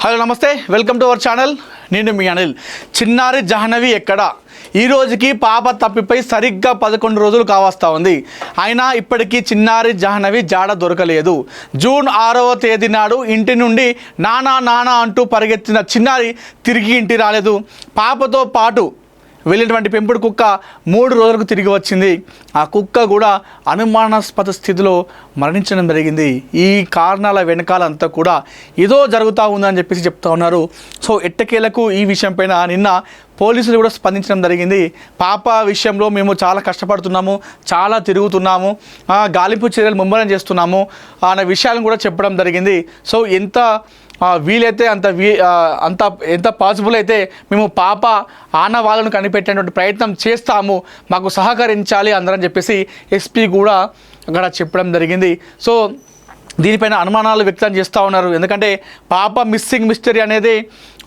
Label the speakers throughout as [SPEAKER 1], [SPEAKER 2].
[SPEAKER 1] Hello నమస్తే, welcome to our channel. నేను మీ అనిల్. చిన్నారి జాహ్నవి ఎక్కడ? ఈ రోజుకి పాప తప్పిపోయి సరిగ్గా 11 రోజులు కావస్తా ఉంది. అయినా ఇప్పటికీ చిన్నారి జాహ్నవి జాడ దొరకలేదు. జూన్ 6వ తేదీ నాడు ఇంటి నుండి నానా నానా అంటూ పరిగెత్తిన చిన్నారి తిరిగి ఇంటి రాలేదు. పాపతో పాటు వెళ్ళినటువంటి పెంపుడు కుక్క 3 రోజులకు తిరిగి వచ్చింది. ఆ కుక్క కూడా అనుమానాస్పద స్థితిలో మరణించడం జరిగింది. ఈ కారణాల వెనకాలంతా కూడా ఏదో జరుగుతూ ఉందని చెప్పేసి చెప్తా ఉన్నారు. సో ఎట్టకేలకు ఈ విషయం పైన నిన్న పోలీసులు కూడా స్పందించడం జరిగింది. పాప విషయంలో మేము చాలా కష్టపడుతున్నాము, చాలా తిరుగుతున్నాము, గాలింపు చర్యలు ముమ్మరం చేస్తున్నాము అనే విషయాలను కూడా చెప్పడం జరిగింది. సో వీలైతే ఎంత పాసిబుల్ అయితే మేము పాప ఆనవాళ్ళను కనిపెట్టేటువంటి ప్రయత్నం చేస్తాము, మాకు సహకరించాలి అందరని చెప్పేసి ఎస్పీ కూడా అక్కడ చెప్పడం జరిగింది. సో దీనిపైన అనుమానాలు వ్యక్తం చేస్తూ ఉన్నారు. ఎందుకంటే పాప మిస్సింగ్ మిస్టరీ అనేది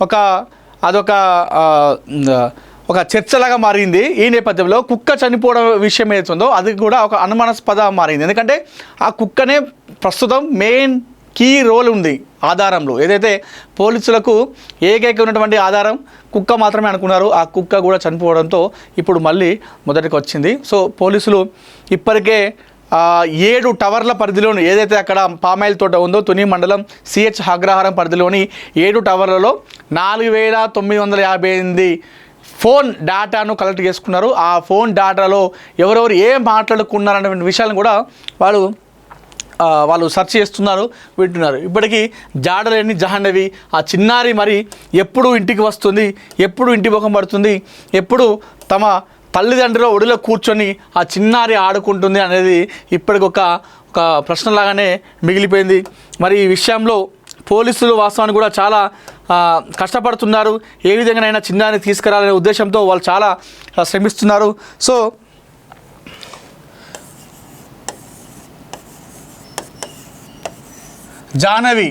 [SPEAKER 1] ఒక చర్చలాగా మారింది. ఈ నేపథ్యంలో కుక్క చనిపోవడం విషయం ఏదైతుందో అది కూడా ఒక అనుమానాస్పద మారింది. ఎందుకంటే ఆ కుక్కనే ప్రస్తుతం మెయిన్ కీ రోల్ ఉంది ఆధారంలో. ఏదైతే పోలీసులకు ఏకైక ఉన్నటువంటి ఆధారం కుక్క మాత్రమే అనుకున్నారు. ఆ కుక్క కూడా చనిపోవడంతో ఇప్పుడు మళ్ళీ మొదటికి వచ్చింది. సో పోలీసులు ఇప్పటికే 7 టవర్ల పరిధిలోని ఏదైతే అక్కడ పామాయిల్ తోట ఉందో తుని మండలం సిహెచ్ అగ్రహారం పరిధిలోని 7 టవర్లలో 4958 ఫోన్ డేటాను కలెక్ట్ చేసుకున్నారు. ఆ ఫోన్ డేటాలో ఎవరెవరు ఏం మాట్లాడుకున్నారనే విషయాలను కూడా వాళ్ళు సెర్చ్ చేస్తున్నారు, వింటున్నారు. ఇప్పటికీ జాడలేని జాహ్నవి ఆ చిన్నారి మరి ఎప్పుడు ఇంటికి వస్తుంది, ఎప్పుడు ఇంటి ముఖం పడుతుంది, ఎప్పుడు తమ తల్లిదండ్రుల ఒడిలో కూర్చొని ఆ చిన్నారి ఆడుకుంటుంది అనేది ఇప్పటికి ఒక ప్రశ్నలాగానే మిగిలిపోయింది. మరి ఈ విషయంలో పోలీసులు వాస్తవాన్ని కూడా చాలా కష్టపడుతున్నారు. ఏ విధంగానైనా చిన్నారిని తీసుకురాలనే ఉద్దేశంతో వాళ్ళు చాలా శ్రమిస్తున్నారు. సో జాహ్నవి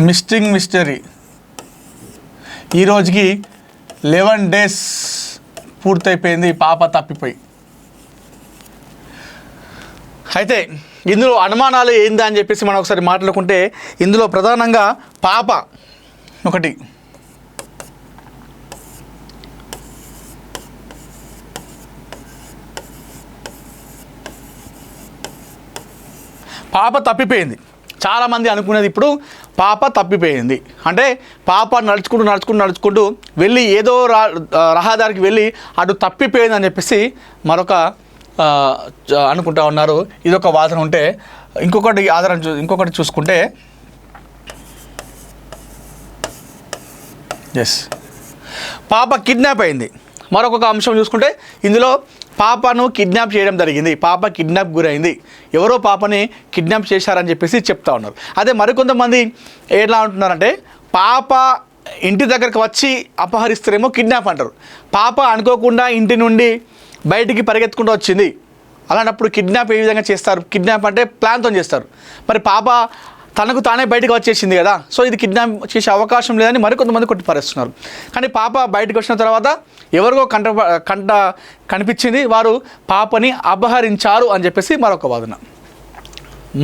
[SPEAKER 1] మిస్సింగ్ మిస్టరీ ఈ రోజుకి 11 days పూర్తయిపోయింది పాప తప్పిపోయి. అయితే ఇందులో అనుమానాలు ఏందా అని చెప్పేసి మనం ఒకసారి మాట్లాడుకుంటే ఇందులో ప్రధానంగా పాప ఒకటి, పాప తప్పిపోయింది. చాలామంది అనుకునేది ఇప్పుడు పాప తప్పిపోయింది అంటే పాప నడుచుకుంటూ వెళ్ళి ఏదో రహదారికి వెళ్ళి అటు తప్పిపోయింది అని చెప్పేసి మరొక అనుకుంటా ఉన్నారు. ఇదొక వాదన ఉంటే ఇంకొకటి చూసుకుంటే పాప కిడ్నాప్ అయింది. మరొక అంశం చూసుకుంటే ఇందులో పాపను కిడ్నాప్ చేయడం జరిగింది. పాప కిడ్నాప్ గురైంది, ఎవరో పాపని కిడ్నాప్ చేశారని చెప్పేసి చెప్తా ఉన్నారు. అదే మరికొంతమంది ఎలా అంటున్నారంటే పాప ఇంటి దగ్గరకు వచ్చి అపహరిస్తారేమో కిడ్నాప్ అంటారు. పాప అనుకోకుండా ఇంటి నుండి బయటికి పరిగెత్తుకుంటూ వచ్చింది, అలాంటప్పుడు కిడ్నాప్ ఏ విధంగా చేస్తారు? కిడ్నాప్ అంటే ప్లాన్తో చేస్తారు. మరి పాప తనకు తానే బయటకు వచ్చేసింది కదా, సో ఇది కిడ్నాప్ చేసే అవకాశం లేదని మరికొంతమంది కొట్టిపరుస్తున్నారు. కానీ పాప బయటకు వచ్చిన తర్వాత ఎవరికో కనిపించింది, వారు పాపని అపహరించారు అని చెప్పేసి మరొక వాదన.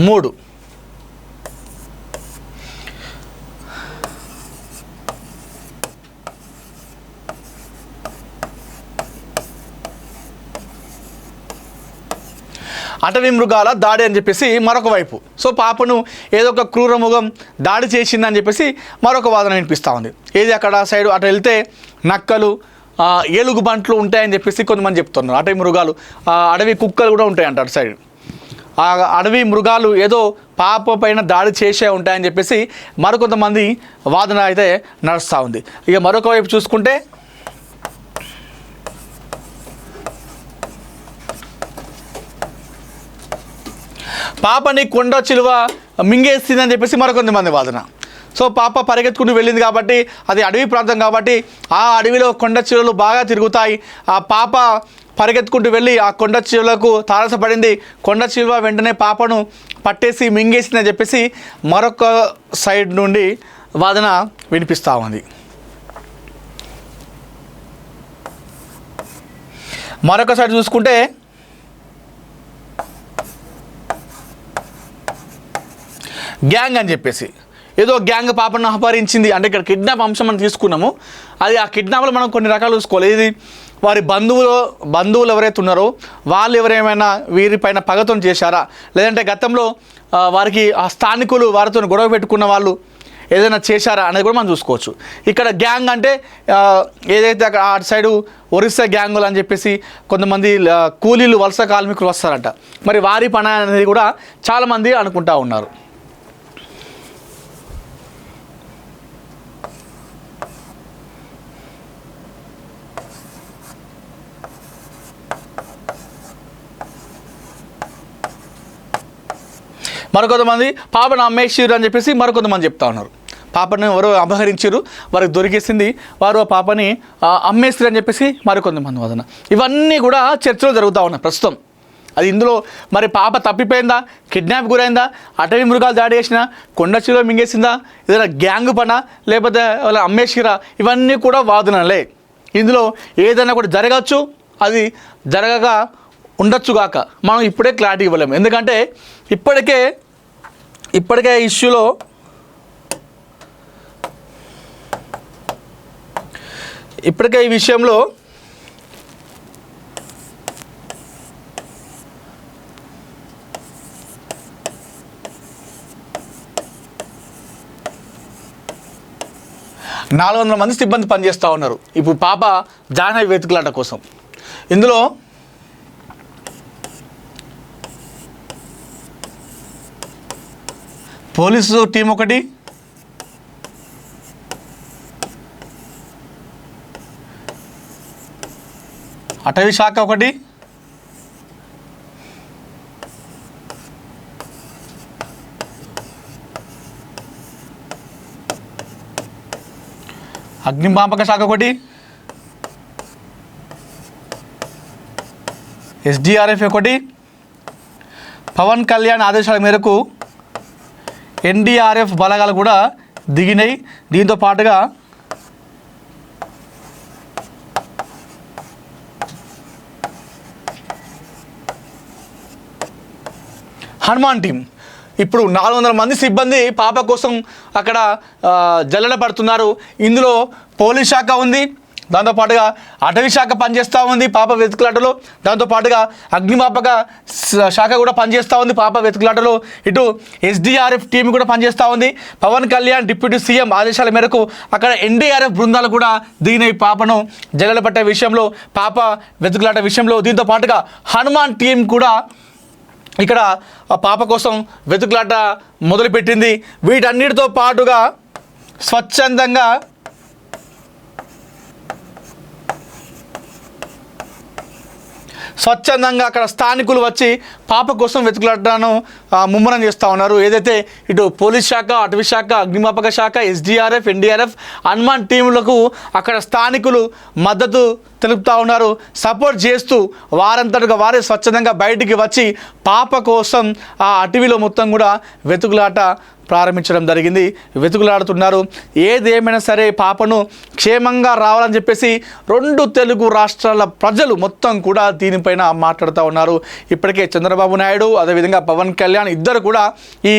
[SPEAKER 1] 3, అటవీ మృగాల దాడి అని చెప్పేసి మరొక వైపు. సో పాపను ఏదో ఒక క్రూర మృగం దాడి చేసిందని చెప్పేసి మరొక వాదన వినిపిస్తూ ఉంది. ఏది అక్కడ సైడ్ అటు వెళ్తే నక్కలు, ఏలుగు బంట్లు ఉంటాయని చెప్పేసి కొంతమంది చెప్తున్నారు. అటవీ మృగాలు, అడవి కుక్కలు కూడా ఉంటాయంట అటు సైడ్. ఆ అడవి మృగాలు ఏదో పాప పైన దాడి చేసే ఉంటాయని చెప్పేసి మరికొంతమంది వాదన అయితే నడుస్తూ ఉంది. ఇక మరొక వైపు చూసుకుంటే పాపని కొండ చిలువ మింగేస్తుందని చెప్పేసి మరికొంతమంది వాదన. సో పాప పరిగెత్తుకుంటూ వెళ్ళింది కాబట్టి అది అడవి ప్రాంతం కాబట్టి ఆ అడవిలో కొండ చిలువలు బాగా తిరుగుతాయి. ఆ పాప పరిగెత్తుకుంటూ వెళ్ళి ఆ కొండ చిలువలకు తారసపడింది. కొండ చిలువ వెంటనే పాపను పట్టేసి మింగేసిందని చెప్పేసి మరొక సైడ్ నుండి వాదన వినిపిస్తూ ఉంది. మరొక సైడ్ చూసుకుంటే గ్యాంగ్ అని చెప్పేసి ఏదో గ్యాంగ్ పాపను అపహరించింది అంటే ఇక్కడ కిడ్నాప్ అంశం మనం తీసుకున్నాము. అది ఆ కిడ్నాప్లో మనం కొన్ని రకాలు చూసుకోవాలి. ఇది వారి బంధువులు ఎవరైతే ఉన్నారో వాళ్ళు ఎవరేమైనా వీరిపైన పగతో చేశారా, లేదంటే గతంలో వారికి ఆ స్థానికులు వారితో గొడవ పెట్టుకున్న వాళ్ళు ఏదైనా చేశారా అనేది కూడా మనం చూసుకోవచ్చు. ఇక్కడ గ్యాంగ్ అంటే ఏదైతే అక్కడ అటు సైడు ఒరిస్సా గ్యాంగులు అని చెప్పేసి కొంతమంది కూలీలు వలస కార్మికులు వస్తారంట, మరి వారి పని అనేది కూడా చాలామంది అనుకుంటా ఉన్నారు. మరికొంతమంది పాపను అమ్మేసిరు అని చెప్పేసి మరికొంతమంది చెప్తా ఉన్నారు. పాపను ఎవరో అపహరించారు, వారికి దొరికేసింది, వారు ఆ పాపని అమ్మేసిరు అని చెప్పేసి మరికొంతమంది వాదన. ఇవన్నీ కూడా చర్చలు జరుగుతూ ఉన్నాయి ప్రస్తుతం. అది ఇందులో మరి పాప తప్పిపోయిందా, కిడ్నాప్ గురైందా, అటవీ మృగాలు దాడి చేసినా, కొండచిలో మింగేసిందా, ఏదైనా గ్యాంగ్ పనా, లేకపోతే వాళ్ళ అమ్మేసిరా, ఇవన్నీ కూడా వాదనలే. ఇందులో ఏదైనా కూడా జరగచ్చు, అది జరగగా ఉండొచ్చుగాక. మనం ఇప్పుడే క్లారిటీ ఇవ్వలేము. ఎందుకంటే ఇప్పటికే ఇష్యూలో ఈ విషయంలో నాలుగు 400 మంది సిబ్బంది పనిచేస్తూ ఉన్నారు ఇప్పుడు పాప జాహ్నవి వెతుకులాట కోసం. ఇందులో పోలీసు టీం ఒకటి, అటవీ శాఖ ఒకటి, అగ్నిమాపక శాఖ ఒకటి, SDRF ఒకటి, పవన్ కళ్యాణ్ ఆదేశాల మేరకు NDRF బలగాలు కూడా దిగినాయి. దీంతో పాటుగా హనుమాన్ టీం ఇప్పుడు 400 మంది సిబ్బంది పాప కోసం అక్కడ జల్లెడ పడుతున్నారు. ఇందులో పోలీస్ శాఖ ఉంది, దాంతోపాటుగా అటవీ శాఖ పనిచేస్తూ ఉంది పాప వెతుకులాటలో, దాంతోపాటుగా అగ్నిమాపక శాఖ కూడా పనిచేస్తూ ఉంది పాప వెతుకులాటలో, ఇటు SDRF టీం కూడా పనిచేస్తూ ఉంది. పవన్ కళ్యాణ్ డిప్యూటీ సీఎం ఆదేశాల మేరకు అక్కడ NDRF బృందాలు కూడా దీని పాపను జల్లెడ పట్టే విషయంలో, పాప వెతుకులాట విషయంలో. దీంతో పాటుగా హనుమాన్ టీం కూడా ఇక్కడ పాప కోసం వెతుకులాట మొదలుపెట్టింది. వీటన్నిటితో పాటుగా స్వచ్ఛందంగా అక్కడ స్థానికులు వచ్చి పాప కోసం వెతుకులాటను ముమ్మరం చేస్తూ ఉన్నారు. ఏదైతే ఇటు పోలీస్ శాఖ, అటవీ శాఖ, అగ్నిమాపక శాఖ, SDRF, NDRF, హనుమాన్ టీములకు అక్కడ స్థానికులు మద్దతు తెలుపుతూ ఉన్నారు, సపోర్ట్ చేస్తూ వారంతటిగా వారే స్వచ్ఛందంగా బయటికి వచ్చి పాప కోసం ఆ అటవీలో మొత్తం కూడా వెతుకులాట ప్రారంభించడం జరిగింది. వెతుకులాడుతున్నారు. ఏదేమైనా సరే పాపను క్షేమంగా రావాలని చెప్పేసి 2 తెలుగు రాష్ట్రాల ప్రజలు మొత్తం కూడా దీనిపైన మాట్లాడుతూ ఉన్నారు. ఇప్పటికే చంద్రబాబు నాయుడు అదేవిధంగా పవన్ కళ్యాణ్ ఇద్దరు కూడా ఈ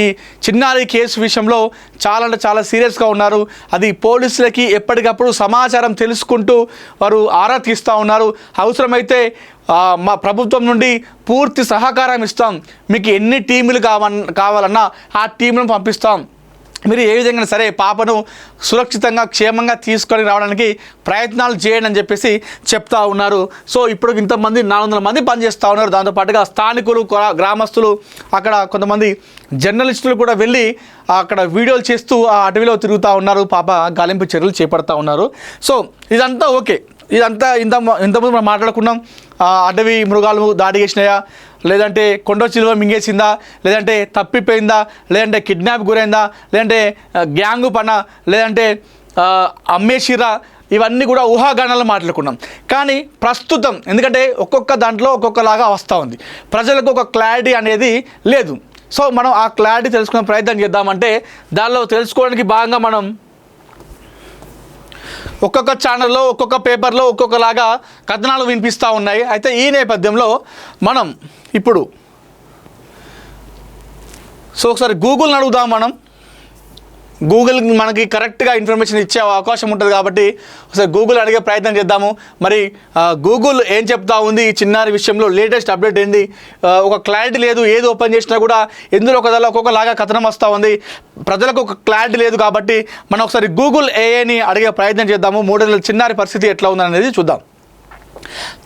[SPEAKER 1] చిన్నారి కేసు విషయంలో చాలా సీరియస్గా ఉన్నారు. అది పోలీసులకి ఎప్పటికప్పుడు సమాచారం తెలుసుకుంటూ వారు ఆరా తీస్తూ ఉన్నారు. అవసరమైతే మా ప్రభుత్వం నుండి పూర్తి సహకారం ఇస్తాం, మీకు ఎన్ని టీములు కావాలన్నా ఆ టీంలను పంపిస్తాం, మీరు ఏ విధంగా సరే పాపను సురక్షితంగా క్షేమంగా తీసుకొని రావడానికి ప్రయత్నాలు చేయండి అని చెప్పేసి చెప్తా ఉన్నారు. సో ఇప్పుడు ఇంతమంది 400 మంది పనిచేస్తూ ఉన్నారు. దాంతోపాటుగా స్థానికులు, గ్రామస్తులు, అక్కడ కొంతమంది జర్నలిస్టులు కూడా వెళ్ళి అక్కడ వీడియోలు చేస్తూ ఆ అటవీలో తిరుగుతూ ఉన్నారు. పాప గాలింపు చర్యలు చేపడతా ఉన్నారు. సో ఇదంతా ఓకే. ఇంతకుముందు మనం మాట్లాడుకున్నాం, అటవీ మృగాలు దాడి చేసినాయా, లేదంటే కొండ చిలువ మింగేసిందా, లేదంటే తప్పిపోయిందా, లేదంటే కిడ్నాప్ గురైందా, లేదంటే గ్యాంగు పనా, లేదంటే అమ్మేసిరా, ఇవన్నీ కూడా ఊహాగానాలు మాట్లాడుకున్నాం. కానీ ప్రస్తుతం ఎందుకంటే ఒక్కొక్క దాంట్లో ఒక్కొక్కలాగా వస్తూ ఉంది, ప్రజలకు ఒక క్లారిటీ అనేది లేదు. సో మనం ఆ క్లారిటీ తెలుసుకునే ప్రయత్నం చేద్దామంటే దానిలో తెలుసుకోవడానికి భాగంగా మనం ఒక్కొక్క ఛానల్లో, ఒక్కొక్క పేపర్లో ఒక్కొక్కలాగా కథనాలు వినిపిస్తూ ఉన్నాయి. అయితే ఈ నేపథ్యంలో మనం ఇప్పుడు సో ఒకసారి గూగుల్ని అడుగుదాం మనం. గూగుల్ మనకి కరెక్ట్గా ఇన్ఫర్మేషన్ ఇచ్చే అవకాశం ఉంటుంది కాబట్టి ఒకసారి గూగుల్ అడిగే ప్రయత్నం చేద్దాము. మరి గూగుల్ ఏం చెప్తా ఉంది ఈ చిన్నారి విషయంలో, లేటెస్ట్ అప్డేట్ ఏంది? ఒక క్లారిటీ లేదు, ఏది ఓపెన్ చేసినా కూడా ఎందులో ఒక్కొక్కలాగా కథనం వస్తూ ఉంది, ప్రజలకు ఒక క్లారిటీ లేదు. కాబట్టి మనం ఒకసారి గూగుల్ ఏఐని అడిగే ప్రయత్నం చేద్దాము. 3 నెలల చిన్నారి పరిస్థితి ఎట్లా ఉందనేది చూద్దాం.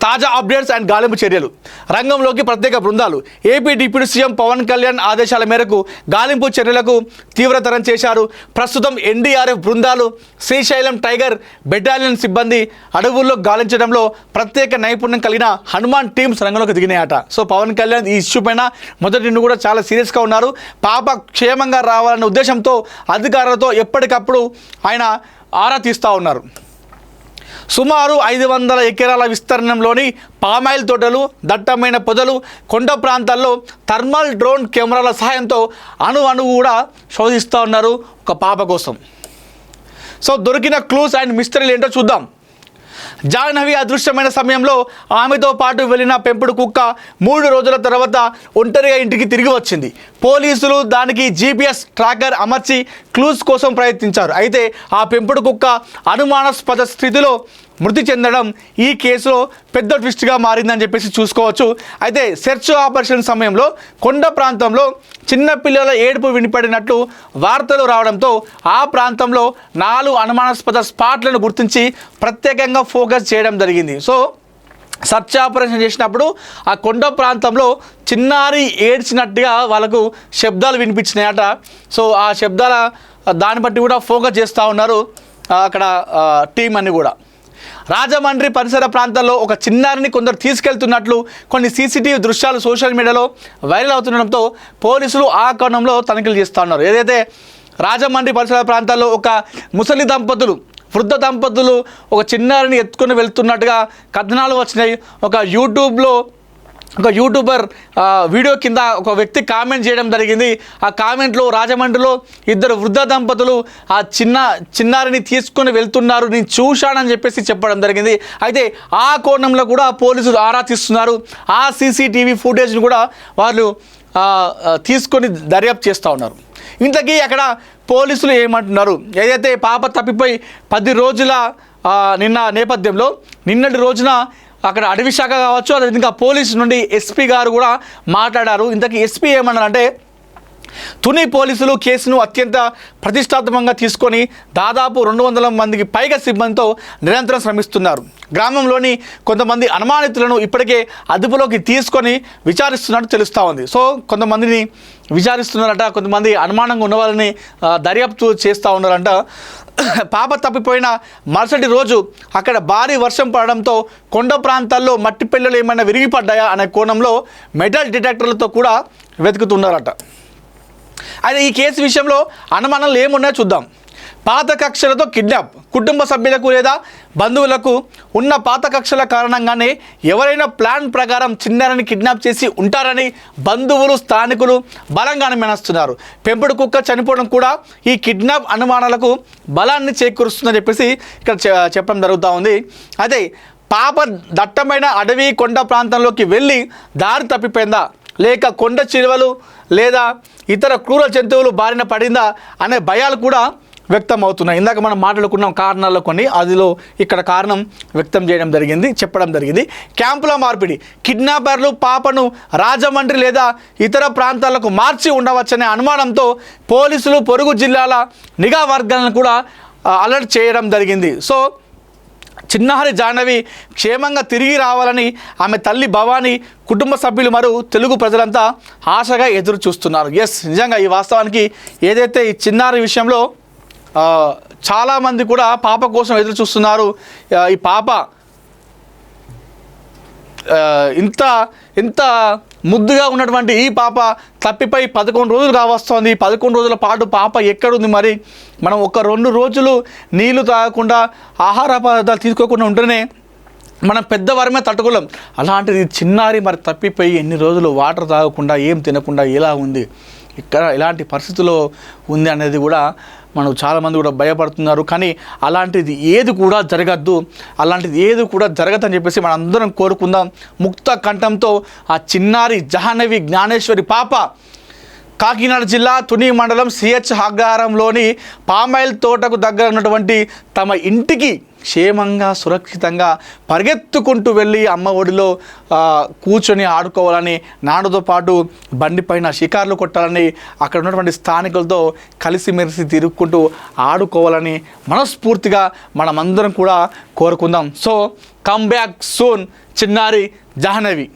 [SPEAKER 1] తాజా అప్డేట్స్ అండ్ గాలింపు చర్యలు, రంగంలోకి ప్రత్యేక బృందాలు. AP deputy CM Pawan Kalyan ఆదేశాల మేరకు గాలింపు చర్యలకు తీవ్రతరం చేశారు. ప్రస్తుతం ఎన్డీఆర్ఎఫ్ బృందాలు, శ్రీశైలం టైగర్ బెటాలియన్ సిబ్బంది అడవుల్లో గాలించడంలో ప్రత్యేక నైపుణ్యం కలిగిన హనుమాన్ టీమ్స్ రంగంలోకి దిగినాయట. సో పవన్ కళ్యాణ్ ఈ ఇష్యూ పైన మొదటి నుండి కూడా చాలా సీరియస్గా ఉన్నారు. పాప క్షేమంగా రావాలనే ఉద్దేశంతో అధికారులతో ఎప్పటికప్పుడు ఆయన ఆరా తీస్తూ ఉన్నారు. సుమారు 500 ఎకరాల విస్తీర్ణంలోని పామాయిల్ తోటలు, దట్టమైన పొదలు, కొండ ప్రాంతాల్లో థర్మల్ డ్రోన్ కెమెరాల సహాయంతో అణువు కూడా శోధిస్తూ ఉన్నారు ఒక పాప కోసం. సో దొరికిన క్లూస్ అండ్ మిస్టరీలు ఏంటో చూద్దాం. జాహ్నవి అదృశ్యమైన సమయంలో ఆమెతో పాటు వెళ్ళిన పెంపుడు కుక్క 3 రోజుల తర్వాత ఒంటరిగా ఇంటికి తిరిగి వచ్చింది. పోలీసులు దానికి జీపీఎస్ ట్రాకర్ అమర్చి క్లూస్ కోసం ప్రయత్నించారు. అయితే ఆ పెంపుడు కుక్క అనుమానాస్పద స్థితిలో మృతి చెందడం ఈ కేసులో పెద్ద ట్విస్ట్గా మారిందని చెప్పేసి చూసుకోవచ్చు. అయితే సెర్చ్ ఆపరేషన్ సమయంలో కొండ ప్రాంతంలో చిన్నపిల్లల ఏడుపు వినిపడినట్లు వార్తలు రావడంతో ఆ ప్రాంతంలో 4 అనుమానాస్పద స్పాట్లను గుర్తించి ప్రత్యేకంగా ఫోకస్ చేయడం జరిగింది. సో సర్చ్ ఆపరేషన్ చేసినప్పుడు ఆ కొండ ప్రాంతంలో చిన్నారి ఏడ్చినట్టుగా వాళ్ళకు శబ్దాలు వినిపించినాయట. సో ఆ శబ్దాల దాన్ని బట్టి కూడా ఫోకస్ చేస్తూ ఉన్నారు అక్కడ టీం అని కూడా. రాజమండ్రి పరిసర ప్రాంతాల్లో ఒక చిన్నారిని కొందరు తీసుకెళ్తున్నట్లు కొన్ని సీసీటీవీ దృశ్యాలు సోషల్ మీడియాలో వైరల్ అవుతుండడంతో పోలీసులు ఆ కోణంలో తనిఖీలు చేస్తూ ఉన్నారు. ఏదైతే రాజమండ్రి పరిసర ప్రాంతాల్లో ఒక ముసలి దంపతులు, వృద్ధ దంపతులు ఒక చిన్నారిని ఎత్తుకొని వెళ్తున్నట్టుగా కథనాలు వచ్చినాయి. ఒక యూట్యూబర్ వీడియో కింద ఒక వ్యక్తి కామెంట్ చేయడం జరిగింది. ఆ కామెంట్లో రాజమండ్రిలో 2 వృద్ధ దంపతులు ఆ చిన్నారిని తీసుకొని వెళ్తున్నారు, నేను చూశానని చెప్పేసి చెప్పడం జరిగింది. అయితే ఆ కోణంలో కూడా పోలీసులు ఆరా తీస్తున్నారు. ఆ సీసీటీవీ ఫుటేజ్ని కూడా వాళ్ళు తీసుకొని దర్యాప్తు చేస్తూ ఉన్నారు. ఇంతకీ అక్కడ పోలీసులు ఏమంటున్నారు? ఏదైతే పాప తప్పిపోయి 10 రోజుల నిన్న నేపథ్యంలో నిన్నటి రోజున అక్కడ అటవీ శాఖ కావచ్చు, అదేవిధంగా పోలీసు నుండి ఎస్పీ గారు కూడా మాట్లాడారు. ఇంతకీ ఎస్పీ ఏమన్నారంటే, తుని పోలీసులు కేసును అత్యంత ప్రతిష్టాత్మకంగా తీసుకొని దాదాపు 200 మందికి పైగా సిబ్బందితో నిరంతరం శ్రమిస్తున్నారు. గ్రామంలోని కొంతమంది అనుమానితులను ఇప్పటికే అదుపులోకి తీసుకొని విచారిస్తున్నట్టు తెలుస్తూ ఉంది. సో కొంతమందిని విచారిస్తున్నారట, కొంతమంది అనుమానంగా ఉన్న వాళ్ళని దర్యాప్తు చేస్తూ ఉన్నారంట. పాప తప్పిపోయిన మరుసటి రోజు అక్కడ భారీ వర్షం పడడంతో కొండ ప్రాంతాల్లో మట్టి పిల్లలు ఏమైనా విరిగిపడ్డాయా అనే కోణంలో మెటల్ డిటెక్టర్లతో కూడా వెతుకుతున్నారట. అయితే ఈ కేసు విషయంలో అనుమానాలు ఏమున్నాయో చూద్దాం. పాత కక్షలతో కిడ్నాప్, కుటుంబ సభ్యులకు లేదా బంధువులకు ఉన్న పాత కక్షల కారణంగానే ఎవరైనా ప్లాన్ ప్రకారం చిన్నారిని కిడ్నాప్ చేసి ఉంటారని బంధువులు, స్థానికులు బలంగా అనుమానిస్తున్నారు. పెంపుడు కుక్క చనిపోవడం కూడా ఈ కిడ్నాప్ అనుమానాలకు బలాన్ని చేకూరుస్తుందని చెప్పేసి ఇక్కడ చెప్పడం జరుగుతూ ఉంది. అయితే పాప దట్టమైన అడవి కొండ ప్రాంతంలోకి వెళ్ళి దారి తప్పిపోయిందా, లేక కొండ చిలువలు లేదా ఇతర క్రూర జంతువులు బారిన పడిందా అనే భయాలు కూడా వ్యక్తం అవుతున్నాయి. ఇందాక మనం మాట్లాడుకున్నాం కారణాల్లో కొన్ని, అదిలో ఇక్కడ కారణం వ్యక్తం చెప్పడం జరిగింది. క్యాంపుల మార్పిడి, కిడ్నాపర్లు పాపను రాజమండ్రి లేదా ఇతర ప్రాంతాలకు మార్చి ఉండవచ్చనే అనుమానంతో పోలీసులు పొరుగు జిల్లాల నిఘా వర్గాలను కూడా అలర్ట్ చేయడం జరిగింది. సో చిన్నారి జాహ్నవి క్షేమంగా తిరిగి రావాలని ఆమె తల్లి భవానీ, కుటుంబ సభ్యులు మరియు తెలుగు ప్రజలంతా ఆశగా ఎదురు చూస్తున్నారు. ఎస్, నిజంగా ఈ వాస్తవానికి ఏదైతే ఈ చిన్నారి విషయంలో చాలామంది కూడా పాప కోసం ఎదురు చూస్తున్నారు. ఈ పాప ఇంత ముద్దుగా ఉన్నటువంటి ఈ పాప తప్పిపోయి 11 రోజులు కావస్తోంది. 11 రోజుల పాటు పాప ఎక్కడుంది? మరి మనం 1-2 రోజులు నీళ్లు తాగకుండా, ఆహార పదార్థాలు తీసుకోకుండా ఉంటేనే మనం పెద్దవారమే తట్టుకోలేం. అలాంటిది చిన్నారి మరి తప్పిపోయి ఎన్ని రోజులు వాటర్ తాగకుండా, ఏం తినకుండా ఎలా ఉంది, ఇక్కడ ఎలాంటి పరిస్థితుల్లో ఉంది అనేది కూడా మనం చాలామంది కూడా భయపడుతున్నారు. కానీ అలాంటిది ఏది కూడా జరగద్దు, అలాంటిది ఏది కూడా జరగదని చెప్పేసి మనం అందరం కోరుకుందాం. ముక్త కంఠంతో ఆ చిన్నారి జాహ్నవి జ్ఞానేశ్వరి పాప కాకినాడ జిల్లా తుని మండలం సిహెచ్ అగ్రహారంలోని పామాయిల్ తోటకు దగ్గర ఉన్నటువంటి తమ ఇంటికి క్షేమంగా సురక్షితంగా పరిగెత్తుకుంటూ వెళ్ళి అమ్మ ఒడిలో కూర్చొని ఆడుకోవాలని, నాన్నతో పాటు బండిపైన షికార్లు కొట్టాలని, అక్కడ ఉన్నటువంటి స్థానికులతో కలిసిమెలిసి తిరుగుకుంటూ ఆడుకోవాలని మనస్ఫూర్తిగా మనమందరం కూడా కోరుకుందాం. సో కమ్ బ్యాక్ సూన్ చిన్నారి జాహ్నవి.